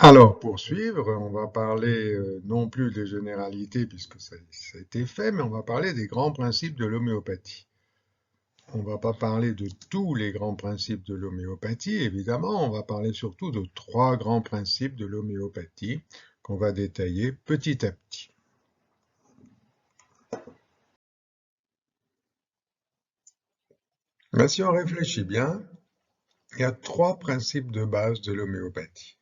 Alors, pour suivre, on va parler non plus des généralités, puisque ça a été fait, mais on va parler des grands principes de l'homéopathie. On ne va pas parler de tous les grands principes de l'homéopathie, évidemment, on va parler surtout de trois grands principes de l'homéopathie qu'on va détailler petit à petit. Mais si on réfléchit bien, il y a trois principes de base de l'homéopathie.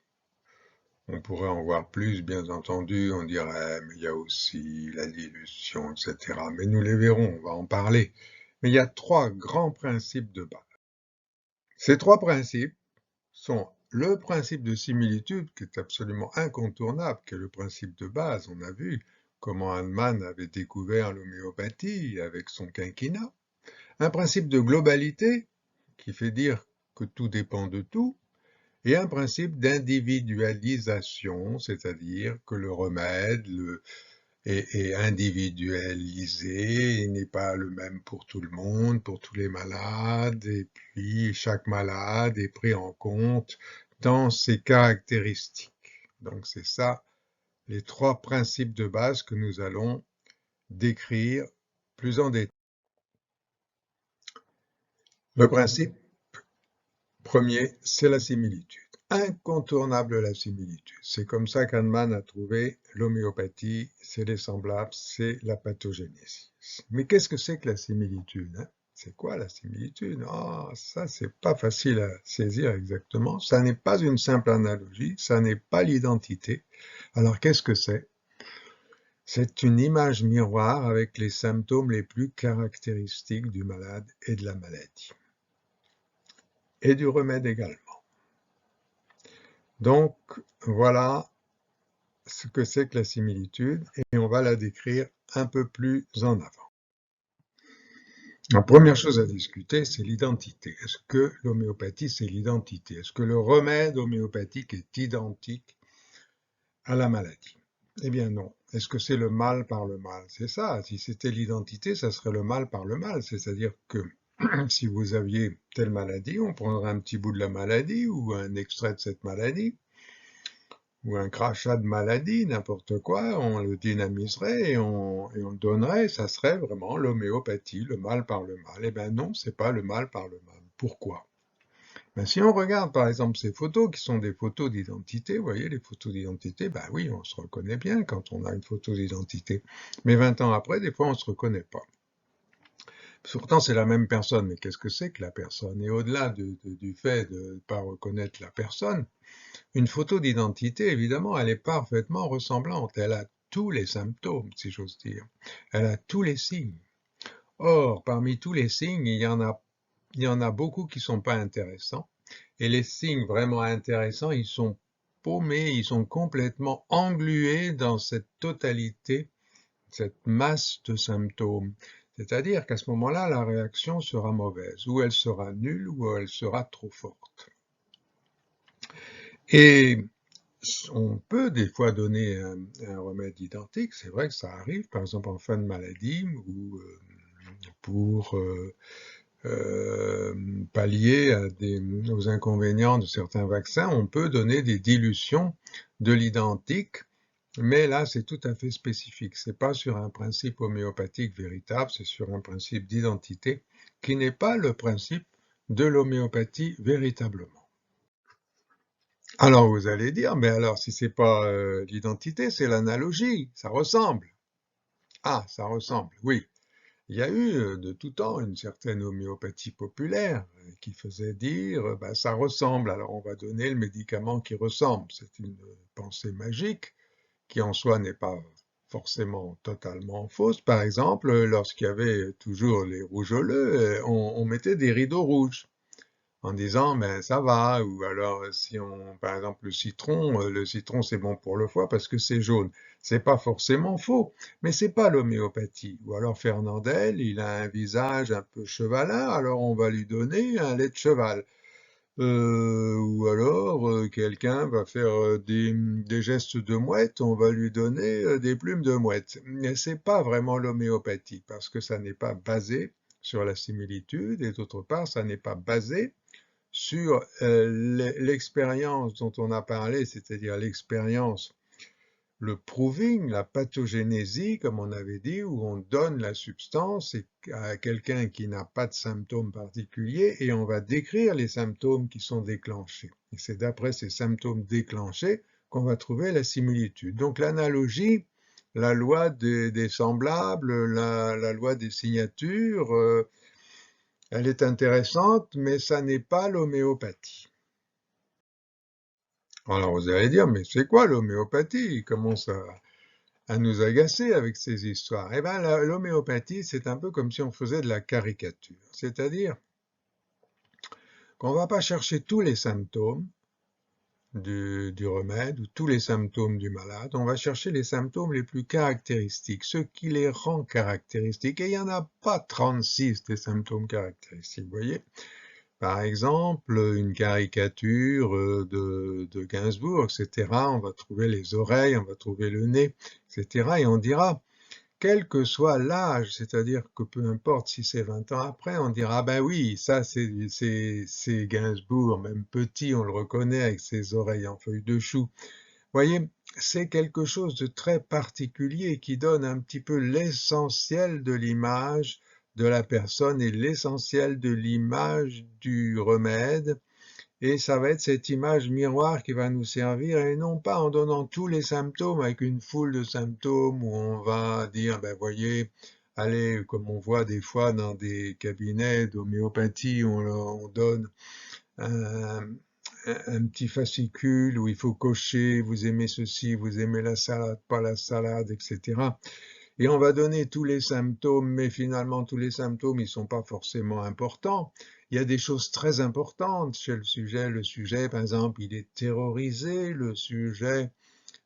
On pourrait en voir plus, bien entendu, on dirait, mais il y a aussi la dilution, etc. Mais nous les verrons, on va en parler. Mais il y a trois grands principes de base. Ces trois principes sont le principe de similitude, qui est absolument incontournable, qui est le principe de base. On a vu comment Hahnemann avait découvert l'homéopathie avec son quinquennat. Un principe de globalité, qui fait dire que tout dépend de tout, et un principe d'individualisation, c'est-à-dire que le remède est individualisé, il n'est pas le même pour tout le monde, pour tous les malades, et puis chaque malade est pris en compte dans ses caractéristiques. Donc c'est ça les trois principes de base que nous allons décrire plus en détail. Le principe premier, c'est la similitude. Incontournable la similitude. C'est comme ça qu'Hahnemann a trouvé l'homéopathie, c'est les semblables, c'est la pathogénésie. Mais qu'est-ce que c'est que la similitude, hein? C'est quoi la similitude? Ah, ça, c'est pas facile à saisir exactement. Ça n'est pas une simple analogie, ça n'est pas l'identité. Alors, qu'est-ce que c'est? C'est une image miroir avec les symptômes les plus caractéristiques du malade et de la maladie. Et du remède également. Donc, voilà ce que c'est que la similitude et on va la décrire un peu plus en avant. La première chose à discuter, c'est l'identité. Est-ce que l'homéopathie, c'est l'identité? Est-ce que le remède homéopathique est identique à la maladie? Eh bien non. Est-ce que c'est le mal par le mal? C'est ça. Si c'était l'identité, ça serait le mal par le mal. C'est-à-dire que si vous aviez telle maladie, on prendrait un petit bout de la maladie ou un extrait de cette maladie, ou un crachat de maladie, n'importe quoi, on le dynamiserait et on le donnerait, ça serait vraiment l'homéopathie, le mal par le mal. Eh bien non, c'est pas le mal par le mal. Pourquoi? Ben, si on regarde par exemple ces photos qui sont des photos d'identité, vous voyez les photos d'identité, ben oui, on se reconnaît bien quand on a une photo d'identité. Mais 20 ans après, des fois on se reconnaît pas. Pourtant, c'est la même personne, mais qu'est-ce que c'est que la personne? Et au-delà du fait de ne pas reconnaître la personne, une photo d'identité, évidemment, elle est parfaitement ressemblante. Elle a tous les symptômes, si j'ose dire. Elle a tous les signes. Or, parmi tous les signes, il y en a beaucoup qui sont pas intéressants. Et les signes vraiment intéressants, ils sont paumés, ils sont complètement englués dans cette totalité, cette masse de symptômes. C'est-à-dire qu'à ce moment-là, la réaction sera mauvaise, ou elle sera nulle, ou elle sera trop forte. Et on peut des fois donner un remède identique, c'est vrai que ça arrive, par exemple en fin de maladie ou pour pallier aux inconvénients de certains vaccins, on peut donner des dilutions de l'identique, mais là c'est tout à fait spécifique. C'est pas sur un principe homéopathique véritable, c'est sur un principe d'identité qui n'est pas le principe de l'homéopathie véritablement. Alors vous allez dire, mais alors si c'est pas l'identité, c'est l'analogie, ça ressemble. Ah, ça ressemble, oui. Il y a eu de tout temps une certaine homéopathie populaire qui faisait dire, ben, ça ressemble, alors on va donner le médicament qui ressemble. C'est une pensée magique qui en soi n'est pas forcément totalement fausse. Par exemple, lorsqu'il y avait toujours les rougeoleux, on mettait des rideaux rouges en disant ben ça va, ou alors si on, par exemple le citron c'est bon pour le foie parce que c'est jaune. C'est pas forcément faux, mais c'est pas l'homéopathie. Ou alors Fernandel, il a un visage un peu chevalin, alors on va lui donner un lait de cheval. Ou alors quelqu'un va faire des gestes de mouette, on va lui donner des plumes de mouette. Mais c'est pas vraiment l'homéopathie parce que ça n'est pas basé sur la similitude et d'autre part ça n'est pas basé sur l'expérience dont on a parlé, c'est-à-dire l'expérience, le proving, la pathogénésie, comme on avait dit, où on donne la substance à quelqu'un qui n'a pas de symptômes particuliers et on va décrire les symptômes qui sont déclenchés. Et c'est d'après ces symptômes déclenchés qu'on va trouver la similitude. Donc l'analogie, la loi des semblables, la loi des signatures, elle est intéressante, mais ça n'est pas l'homéopathie. Alors vous allez dire, mais c'est quoi l'homéopathie? Il commence à nous agacer avec ces histoires. Eh bien, l'homéopathie, c'est un peu comme si on faisait de la caricature. C'est-à-dire qu'on ne va pas chercher tous les symptômes du remède ou tous les symptômes du malade. On va chercher les symptômes les plus caractéristiques, ce qui les rend caractéristiques. Et il n'y en a pas 36 des symptômes caractéristiques, vous voyez? Par exemple, une caricature de Gainsbourg, etc. On va trouver les oreilles, on va trouver le nez, etc. Et on dira, quel que soit l'âge, c'est-à-dire que peu importe si c'est 20 ans après, on dira, ah ben oui, ça c'est Gainsbourg, même petit, on le reconnaît avec ses oreilles en feuilles de chou. Vous voyez, c'est quelque chose de très particulier qui donne un petit peu l'essentiel de l'image de la personne et l'essentiel de l'image du remède. Et ça va être cette image miroir qui va nous servir et non pas en donnant tous les symptômes avec une foule de symptômes où on va dire, ben voyez, allez, comme on voit des fois dans des cabinets d'homéopathie, on donne un, un petit fascicule où il faut cocher, vous aimez ceci, vous aimez la salade, pas la salade, etc. Et on va donner tous les symptômes, mais finalement tous les symptômes, ils sont pas forcément importants. Il y a des choses très importantes chez le sujet. Le sujet, par exemple, il est terrorisé. Le sujet,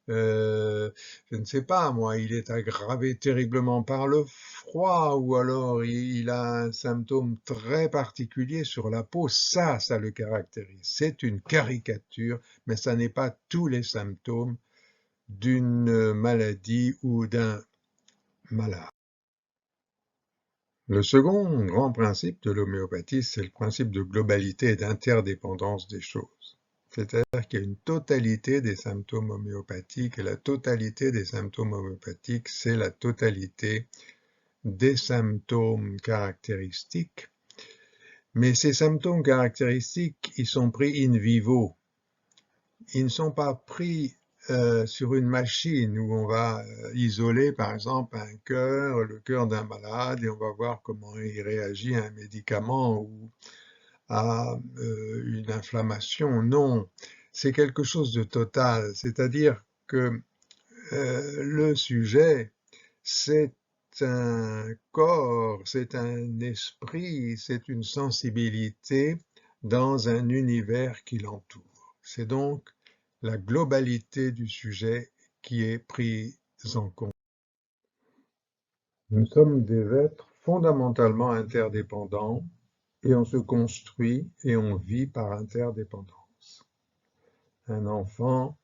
je ne sais pas, moi, il est aggravé terriblement par le froid, ou alors il a un symptôme très particulier sur la peau. Ça le caractérise. C'est une caricature, mais ça n'est pas tous les symptômes d'une maladie ou d'un malade. Le second grand principe de l'homéopathie, c'est le principe de globalité et d'interdépendance des choses. C'est-à-dire qu'il y a une totalité des symptômes homéopathiques et la totalité des symptômes homéopathiques, c'est la totalité des symptômes caractéristiques. Mais ces symptômes caractéristiques, ils sont pris in vivo. Ils ne sont pas pris sur une machine où on va isoler par exemple un cœur, le cœur d'un malade, et on va voir comment il réagit à un médicament ou à une inflammation. Non, c'est quelque chose de total, c'est-à-dire que le sujet, c'est un corps, c'est un esprit, c'est une sensibilité dans un univers qui l'entoure. C'est donc la globalité du sujet qui est prise en compte. Nous sommes des êtres fondamentalement interdépendants et on se construit et on vit par interdépendance. Un enfant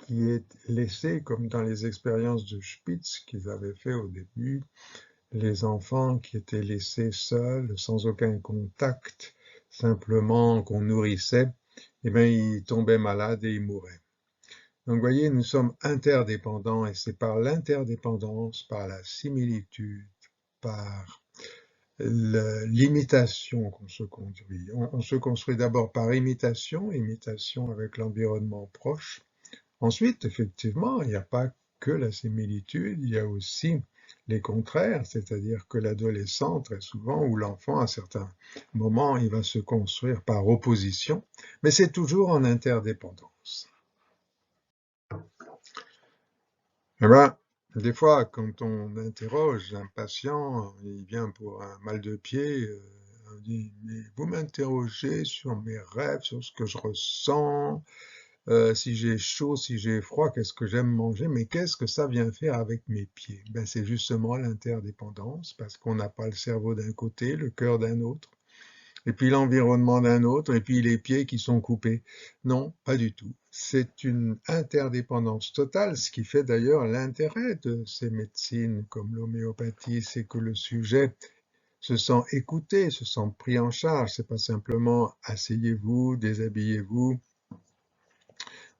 qui est laissé, comme dans les expériences de Spitz qu'ils avaient fait au début, les enfants qui étaient laissés seuls, sans aucun contact, simplement qu'on nourrissait, eh bien, ils tombaient malades et ils mouraient. Donc, vous voyez, nous sommes interdépendants et c'est par l'interdépendance, par la similitude, par l'imitation qu'on se construit. On se construit d'abord par imitation, imitation avec l'environnement proche. Ensuite, effectivement, il n'y a pas que la similitude, il y a aussi les contraires, c'est-à-dire que l'adolescent, très souvent, ou l'enfant, à certains moments, il va se construire par opposition, mais c'est toujours en interdépendance. Eh ben, des fois, quand on interroge un patient, il vient pour un mal de pied, on dit, mais vous m'interrogez sur mes rêves, sur ce que je ressens, si j'ai chaud, si j'ai froid, qu'est-ce que j'aime manger, mais qu'est-ce que ça vient faire avec mes pieds? Ben, c'est justement l'interdépendance, parce qu'on n'a pas le cerveau d'un côté, le cœur d'un autre, et puis l'environnement d'un autre, et puis les pieds qui sont coupés. Non, pas du tout. C'est une interdépendance totale, ce qui fait d'ailleurs l'intérêt de ces médecines comme l'homéopathie, c'est que le sujet se sent écouté, se sent pris en charge. C'est pas simplement asseyez-vous, déshabillez-vous,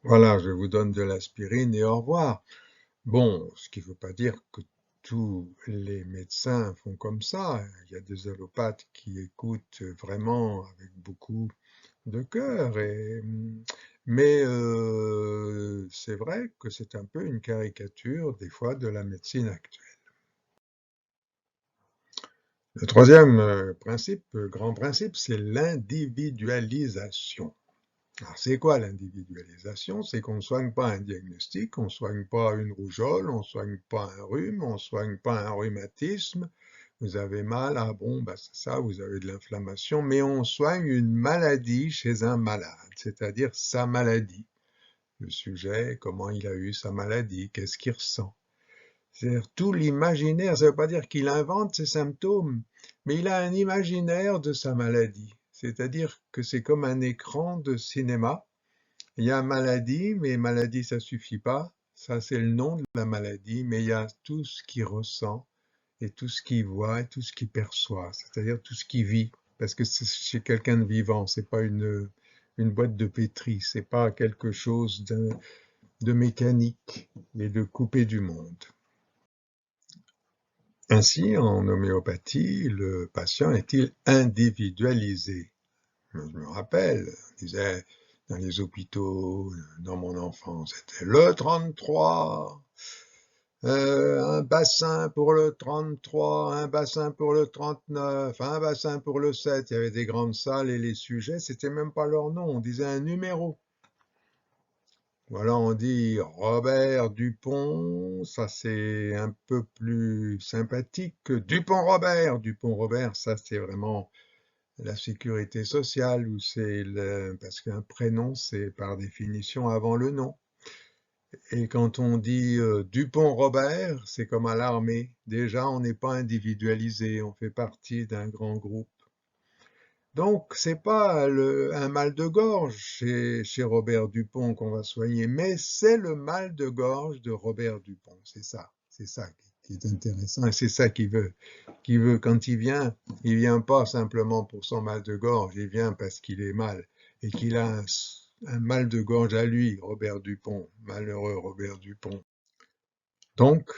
voilà, je vous donne de l'aspirine et au revoir. Bon, ce qui ne veut pas dire que tous les médecins font comme ça. Il y a des allopathes qui écoutent vraiment avec beaucoup de cœur. Mais c'est vrai que c'est un peu une caricature des fois de la médecine actuelle. Le troisième principe, grand principe, c'est l'individualisation. Alors, c'est quoi l'individualisation? C'est qu'on ne soigne pas un diagnostic, on ne soigne pas une rougeole, on ne soigne pas un rhume, on ne soigne pas un rhumatisme. Vous avez mal, ah bon, bah c'est ça, vous avez de l'inflammation, mais on soigne une maladie chez un malade, c'est-à-dire sa maladie. Le sujet, comment il a eu sa maladie, qu'est-ce qu'il ressent. C'est-à-dire tout l'imaginaire, ça ne veut pas dire qu'il invente ses symptômes, mais il a un imaginaire de sa maladie. C'est-à-dire que c'est comme un écran de cinéma. Il y a maladie, mais maladie, ça suffit pas. Ça, c'est le nom de la maladie, mais il y a tout ce qu'il ressent et tout ce qu'il voit et tout ce qu'il perçoit, c'est-à-dire tout ce qu'il vit. Parce que c'est quelqu'un de vivant, c'est pas une boîte de pétri, c'est pas quelque chose de mécanique et de coupé du monde. Ainsi, en homéopathie, le patient est-il individualisé? Je me rappelle, on disait dans les hôpitaux, dans mon enfance, c'était le 33, un bassin pour le 33, un bassin pour le 39, un bassin pour le 7. Il y avait des grandes salles et les sujets, c'était même pas leur nom, on disait un numéro. Voilà, on dit Robert Dupont, ça c'est un peu plus sympathique que Dupont-Robert. Dupont-Robert, ça c'est vraiment la sécurité sociale, ou parce qu'un prénom c'est par définition avant le nom. Et quand on dit Dupont-Robert, c'est comme à l'armée. Déjà, on n'est pas individualisé, on fait partie d'un grand groupe. Donc, c'est pas un mal de gorge chez Robert Dupont qu'on va soigner, mais c'est le mal de gorge de Robert Dupont. C'est ça qui est intéressant, et c'est ça qu'il veut. Quand il vient pas simplement pour son mal de gorge, il vient parce qu'il est mal et qu'il a un mal de gorge à lui, Robert Dupont, malheureux Robert Dupont. Donc,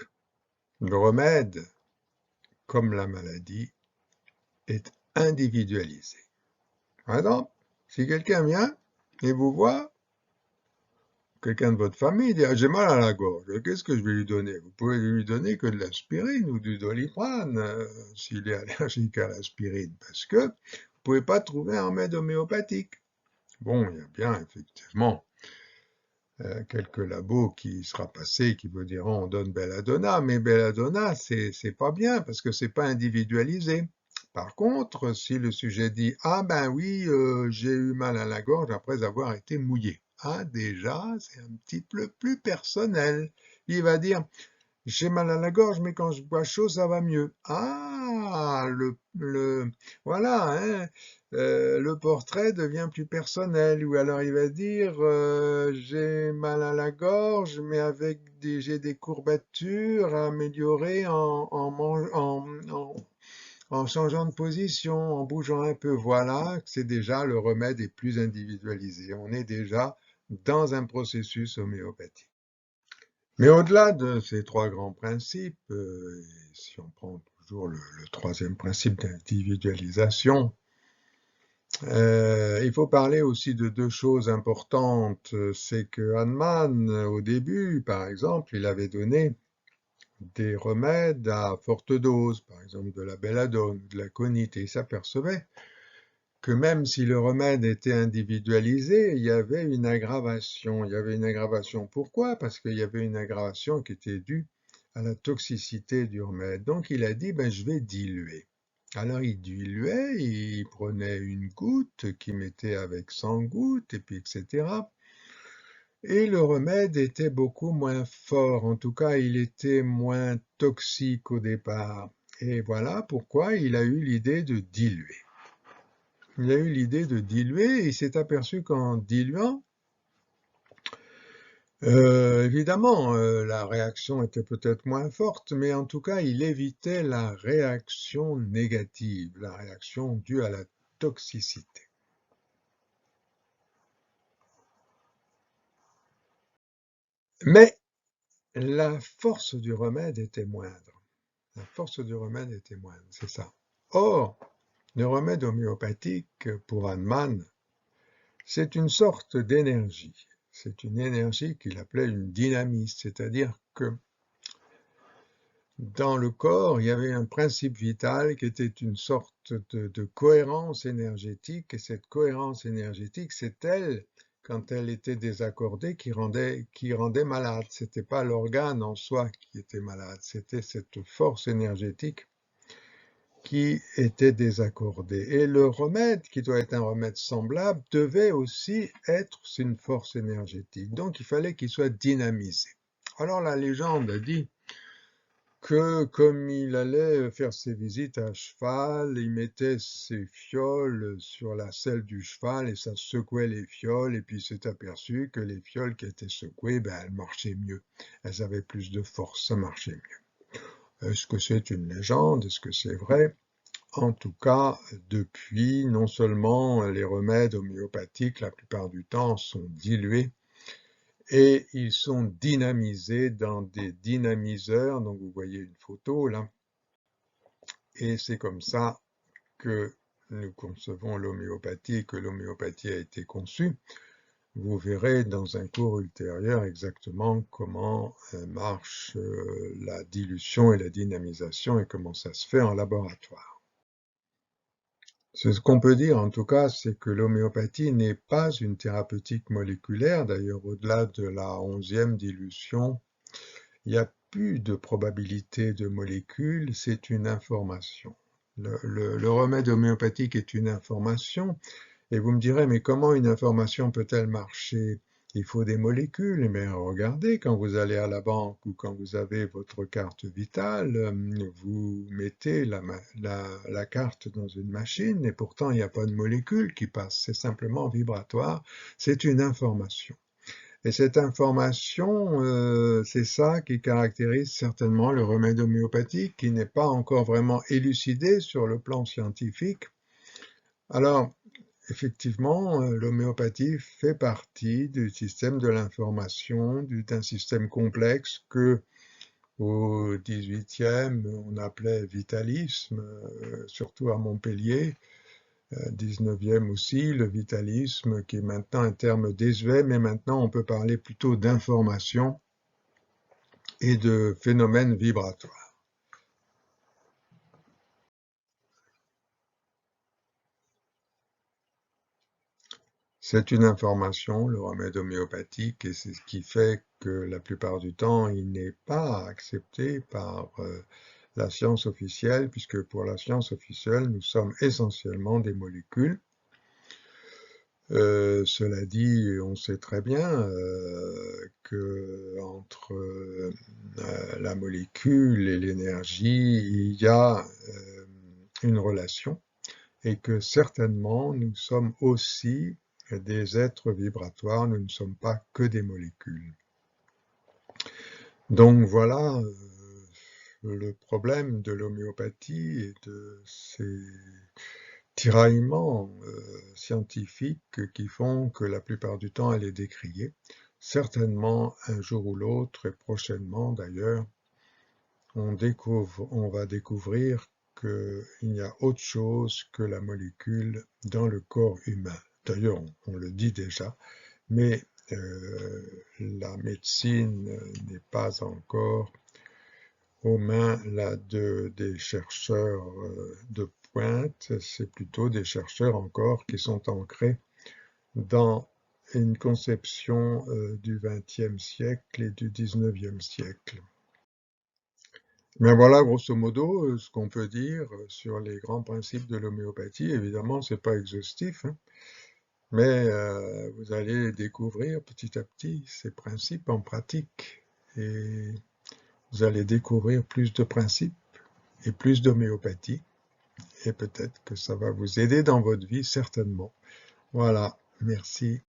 le remède, comme la maladie, est individualisé. Par exemple, si quelqu'un vient et vous voit, quelqu'un de votre famille dit: ah, j'ai mal à la gorge, qu'est-ce que je vais lui donner? Vous pouvez lui donner que de l'aspirine ou du Doliprane s'il est allergique à l'aspirine, parce que vous ne pouvez pas trouver un remède homéopathique. Bon, il y a bien effectivement quelques labos qui sera passé, qui vous diront on donne Belladonna, mais Belladonna, c'est pas bien parce que c'est pas individualisé. Par contre, si le sujet dit ah ben oui, j'ai eu mal à la gorge après avoir été mouillé, ah déjà c'est un petit peu plus personnel. Il va dire j'ai mal à la gorge, mais quand je bois chaud, ça va mieux. Ah, voilà, hein, le portrait devient plus personnel. Ou alors il va dire, j'ai mal à la gorge, mais j'ai des courbatures à améliorer en changeant de position, en bougeant un peu. Voilà, c'est déjà le remède est plus individualisé. On est déjà dans un processus homéopathique. Mais au-delà de ces trois grands principes, si on prend toujours le troisième principe d'individualisation, il faut parler aussi de deux choses importantes. C'est que Hahnemann, au début, par exemple, il avait donné des remèdes à forte dose, par exemple de la belladone, de la conite, et il s'apercevait que même si le remède était individualisé, il y avait une aggravation. Il y avait une aggravation. Pourquoi? Parce qu'il y avait une aggravation qui était due à la toxicité du remède. Donc il a dit, ben, je vais diluer. Alors il diluait, il prenait une goutte qu'il mettait avec 100 gouttes, et puis etc. Et le remède était beaucoup moins fort. En tout cas, il était moins toxique au départ. Et voilà pourquoi il a eu l'idée de diluer. Il a eu l'idée de diluer et il s'est aperçu qu'en diluant, Évidemment, la réaction était peut-être moins forte, mais en tout cas, il évitait la réaction négative, la réaction due à la toxicité. Mais la force du remède était moindre. La force du remède était moindre, c'est ça. Or, le remède homéopathique pour Hahnemann, c'est une sorte d'énergie. C'est une énergie qu'il appelait une dynamisme, c'est-à-dire que dans le corps, il y avait un principe vital qui était une sorte de cohérence énergétique, et cette cohérence énergétique, c'est elle, quand elle était désaccordée, qui rendait malade. Ce n'était pas l'organe en soi qui était malade, c'était cette force énergétique qui était désaccordée. Et le remède, qui doit être un remède semblable, devait aussi être une force énergétique. Donc il fallait qu'il soit dynamisé. Alors la légende dit que comme il allait faire ses visites à cheval, il mettait ses fioles sur la selle du cheval et ça secouait les fioles, et puis il s'est aperçu que les fioles qui étaient secouées, elles marchaient mieux. Elles avaient plus de force, ça marchait mieux. Est-ce que c'est une légende? Est-ce que c'est vrai? En tout cas, depuis, non seulement les remèdes homéopathiques, la plupart du temps, sont dilués, et ils sont dynamisés dans des dynamiseurs. Donc vous voyez une photo là, et c'est comme ça que nous concevons l'homéopathie et que l'homéopathie a été conçue. Vous verrez dans un cours ultérieur exactement comment marche la dilution et la dynamisation et comment ça se fait en laboratoire. Ce qu'on peut dire en tout cas, c'est que l'homéopathie n'est pas une thérapeutique moléculaire. D'ailleurs, au-delà de la 11e dilution, il n'y a plus de probabilité de molécules, c'est une information. Le remède homéopathique est une information, et vous me direz, mais comment une information peut-elle marcher? Il faut des molécules. Mais regardez, quand vous allez à la banque ou quand vous avez votre carte vitale, vous mettez la carte dans une machine et pourtant il n'y a pas de molécules qui passent, c'est simplement vibratoire, c'est une information. Et cette information, c'est ça qui caractérise certainement le remède homéopathique, qui n'est pas encore vraiment élucidé sur le plan scientifique. Alors, effectivement, l'homéopathie fait partie du système de l'information, d'un système complexe que au XVIIIe, on appelait vitalisme, surtout à Montpellier. 19e aussi, le vitalisme, qui est maintenant un terme désuet, mais maintenant on peut parler plutôt d'information et de phénomènes vibratoires. C'est une information, le remède homéopathique, et c'est ce qui fait que la plupart du temps, il n'est pas accepté par la science officielle, puisque pour la science officielle, nous sommes essentiellement des molécules. Cela dit, on sait très bien que entre la molécule et l'énergie, il y a une relation et que certainement nous sommes aussi des êtres vibratoires, nous ne sommes pas que des molécules. Donc voilà le problème de l'homéopathie et de ces tiraillements scientifiques qui font que la plupart du temps elle est décriée. Certainement un jour ou l'autre, et prochainement d'ailleurs, on va découvrir qu'il y a autre chose que la molécule dans le corps humain. D'ailleurs, on le dit déjà, mais la médecine n'est pas encore aux mains là, des chercheurs de pointe, c'est plutôt des chercheurs encore qui sont ancrés dans une conception du XXe siècle et du XIXe siècle. Mais voilà, grosso modo, ce qu'on peut dire sur les grands principes de l'homéopathie. Évidemment, c'est pas exhaustif, hein, mais vous allez découvrir petit à petit ces principes en pratique. Et vous allez découvrir plus de principes et plus d'homéopathie. Et peut-être que ça va vous aider dans votre vie, certainement. Voilà, merci.